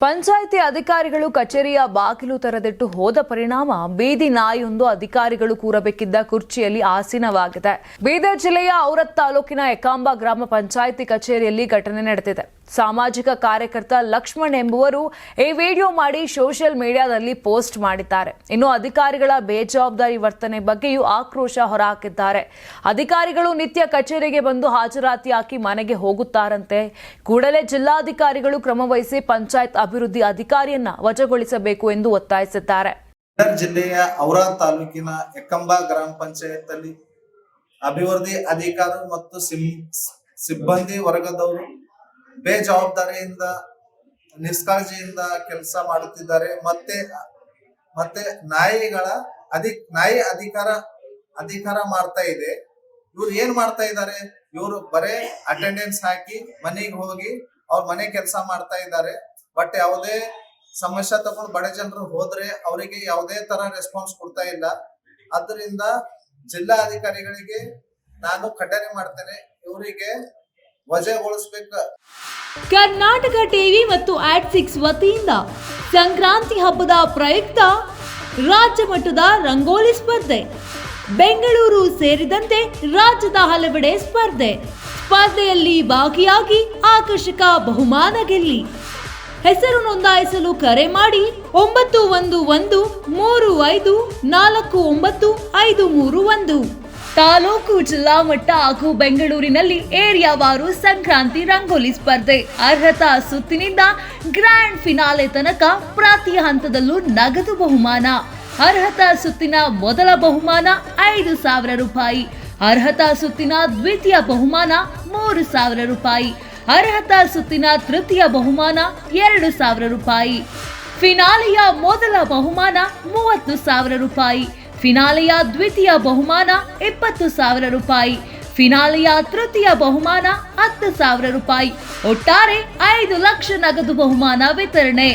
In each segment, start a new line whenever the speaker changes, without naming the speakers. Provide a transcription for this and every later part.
ಪಂಚಾಯಿತಿ ಅಧಿಕಾರಿಗಳು ಕಚೇರಿಯ ಬಾಗಿಲು ತೆರೆದಿಟ್ಟು ಹೋದ ಪರಿಣಾಮ ಬೀದಿ ನಾಯಿಯೊಂದು ಅಧಿಕಾರಿಗಳು ಕೂರಬೇಕಿದ್ದ ಕುರ್ಚಿಯಲ್ಲಿ ಆಸೀನವಾಗಿದೆ. ಬೀದರ್ ಜಿಲ್ಲೆಯ ಔರತ್ ತಾಲೂಕಿನ ಎಕಾಂಬ ಗ್ರಾಮ ಪಂಚಾಯಿತಿ ಕಚೇರಿಯಲ್ಲಿ ಘಟನೆ ನಡೆದಿದೆ. ಸಾಮಾಜಿಕ ಕಾರ್ಯಕರ್ತ ಲಕ್ಷ್ಮಣ್ ಎಂಬುವರು ಈ ವಿಡಿಯೋ ಮಾಡಿ ಸೋಷಿಯಲ್ ಮೀಡಿಯಾದಲ್ಲಿ ಪೋಸ್ಟ್ ಮಾಡಿದ್ದಾರೆ. ಇನ್ನು ಅಧಿಕಾರಿಗಳ ಬೇಜವಾಬ್ದಾರಿ ವರ್ತನೆ ಬಗ್ಗೆಯೂ ಆಕ್ರೋಶ ಹೊರಹಾಕಿದ್ದಾರೆ. ಅಧಿಕಾರಿಗಳು ನಿತ್ಯ ಕಚೇರಿಗೆ ಬಂದು ಹಾಜರಾತಿ ಹಾಕಿ ಮನೆಗೆ ಹೋಗುತ್ತಾರಂತೆ. ಕೂಡಲೇ ಜಿಲ್ಲಾಧಿಕಾರಿಗಳು ಕ್ರಮ ವಹಿಸಿ ಪಂಚಾಯತ್ ಅಭಿವೃದ್ಧಿ ಅಧಿಕಾರಿಯನ್ನ ವಜಾಗೊಳಿಸಬೇಕು ಎಂದು ಒತ್ತಾಯಿಸಿದ್ದಾರೆ.
ಜಿಲ್ಲೆಯ ಔರಾದ್ ತಾಲೂಕಿನ ಎಕಂಬ ಗ್ರಾಮ ಪಂಚಾಯತ್ ಅಲ್ಲಿ ಅಭಿವೃದ್ಧಿ ಅಧಿಕಾರಿ ಮತ್ತು ಸಿಬ್ಬಂದಿ ವರ್ಗದವರು ಬೇಜವಾಬ್ದಾರಿಯಿಂದ ನಿಷ್ಕಾಳಜಿಯಿಂದ ಕೆಲಸ ಮಾಡುತ್ತಿದ್ದಾರೆ. ಮತ್ತೆ ನಾಯಿ ಅಧಿಕಾರ ಮಾಡ್ತಾ ಇದೆ. ಇವ್ರು ಏನ್ ಮಾಡ್ತಾ ಇದ್ದಾರೆ? ಇವರು ಬರೇ ಅಟೆಂಡೆನ್ಸ್ ಹಾಕಿ ಮನೆಗೆ ಹೋಗಿ ಅವ್ರ ಮನೆ ಕೆಲಸ ಮಾಡ್ತಾ ಇದ್ದಾರೆ. ಬಟ್ ಯಾವುದೇ ಸಮಸ್ಯೆ ತಗೊಂಡು ಬಡ ಜನರು ಹೋದ್ರೆ ಅವರಿಗೆ ಯಾವುದೇ ತರ ರೆಸ್ಪಾನ್ಸ್ ಕೊಡ್ತಾ ಇಲ್ಲ. ಅದರಿಂದ ಜಿಲ್ಲಾ ಅಧಿಕಾರಿಗಳಿಗೆ ನಾನು ಖಂಡನೆ ಮಾಡ್ತೇನೆ, ಇವರಿಗೆ ವಜಾಗೊಳಿಸಬೇಕು.
ಕರ್ನಾಟಕ ಟಿವಿ ಮತ್ತು ಆಟ್6 ವತಿಯಿಂದ ಸಂಕ್ರಾಂತಿ ಹಬ್ಬದ ಪ್ರಯುಕ್ತ ರಾಜ್ಯ ಮಟ್ಟದ ರಂಗೋಲಿ ಸ್ಪರ್ಧೆ, ಬೆಂಗಳೂರು ಸೇರಿದಂತೆ ರಾಜ್ಯದ ಹಲವೆಡೆ ಸ್ಪರ್ಧೆಯಲ್ಲಿ ಭಾಗಿಯಾಗಿ ಆಕರ್ಷಕ ಬಹುಮಾನ ಗೆಲ್ಲಿ. ಹೆಸರು ನೋಂದಾಯಿಸಲು ಕರೆ ಮಾಡಿ 9113549531. ತಾಲೂಕು, ಜಿಲ್ಲಾ ಮಟ್ಟ ಹಾಗೂ ಬೆಂಗಳೂರಿನಲ್ಲಿ ಏರಿಯಾವಾರು ಸಂಕ್ರಾಂತಿ ರಂಗೋಲಿ ಸ್ಪರ್ಧೆ. ಅರ್ಹತಾ ಸುತ್ತಿನಿಂದ ಗ್ರ್ಯಾಂಡ್ ಫಿನಾಲೆ ತನಕ ಪ್ರತಿ ಹಂತದಲ್ಲೂ ನಗದು ಬಹುಮಾನ. ಅರ್ಹತಾ ಸುತ್ತಿನ ಮೊದಲ ಬಹುಮಾನ 5,000 ರೂಪಾಯಿ. ಅರ್ಹತಾ ಸುತ್ತಿನ ದ್ವಿತೀಯ ಬಹುಮಾನ 3,000 ರೂಪಾಯಿ. ಅರ್ಹತಾ ಸುತ್ತಿನ ತೃತೀಯ ಬಹುಮಾನ 2,000 ರೂಪಾಯಿ. ಫಿನಾಲೆಯ ಮೊದಲ ಬಹುಮಾನ 30,000 ರೂಪಾಯಿ. ಫಿನಾಲೆಯ ದ್ವಿತೀಯ ಬಹುಮಾನ 20,000 ರೂಪಾಯಿ. ಫಿನಾಲೆಯ ತೃತೀಯ ಬಹುಮಾನ 10,000 ರೂಪಾಯಿ. ಒಟ್ಟಾರೆ 5 ಲಕ್ಷ ನಗದು ಬಹುಮಾನ ವಿತರಣೆ.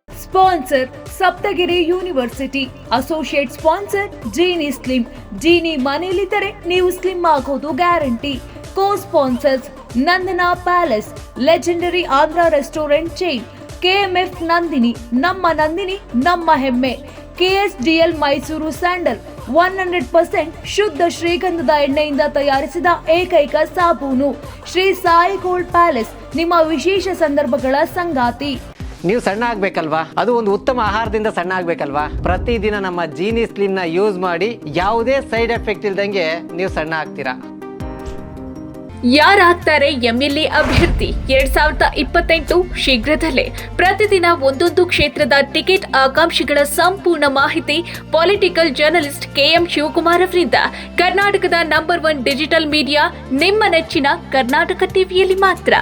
Sponsor Saptagiri university. Associate sponsor Jeeni slim. Jeeni ಮನೆಯಲ್ಲಿದ್ದರೆ ನೀವು ಸ್ಲಿಮ್ ಆಗೋದು guarantee. Co sponsors Nandana palace, legendary Andhra restaurant chain, KMF Nandini, ನಮ್ಮ ಹೆಮ್ಮೆ, KSDL ಮೈಸೂರು ಸ್ಯಾಂಡಲ್ 100% ಶುದ್ಧ ಶ್ರೀಗಂಧದ ಎಣ್ಣೆಯಿಂದ ತಯಾರಿಸಿದ ಏಕೈಕ ಸಾಬೂನು. ಶ್ರೀ ಸಾಯಿ ಗೋಲ್ಡ್ ಪ್ಯಾಲೇಸ್, ನಿಮ್ಮ ವಿಶೇಷ ಸಂದರ್ಭಗಳ ಸಂಗಾತಿ.
ನೀವು ಸಣ್ಣ ಆಗ್ಬೇಕಲ್ವಾ? ಅದು ಒಂದು ಉತ್ತಮ ಆಹಾರದಿಂದ ಸಣ್ಣ ಆಗ್ಬೇಕಲ್ವಾ? ಪ್ರತಿದಿನ ನಮ್ಮ ಜೀನಿ ಸ್ಲಿಮ್ ನ ಯೂಸ್ ಮಾಡಿ ಯಾವುದೇ ಸೈಡ್ ಎಫೆಕ್ಟ್ ಇಲ್ದಂಗೆ ನೀವು ಸಣ್ಣ ಆಗ್ತೀರಾ.
ಯಾರಾಗ್ತಾರೆ MLA ಅಭ್ಯರ್ಥಿ 2028 ಶೀಘ್ರದಲ್ಲೇ. ಪ್ರತಿದಿನ ಒಂದೊಂದು ಕ್ಷೇತ್ರದ ಟಿಕೆಟ್ ಆಕಾಂಕ್ಷಿಗಳ ಸಂಪೂರ್ಣ ಮಾಹಿತಿ ಪೊಲಿಟಿಕಲ್ ಜರ್ನಲಿಸ್ಟ್ KM ಶಿವಕುಮಾರ್ ಅವರಿಂದ. ಕರ್ನಾಟಕದ ನಂಬರ್ 1 ಡಿಜಿಟಲ್ ಮೀಡಿಯಾ ನಿಮ್ಮ ನೆಚ್ಚಿನ ಕರ್ನಾಟಕ ಟಿವಿಯಲ್ಲಿ ಮಾತ್ರ.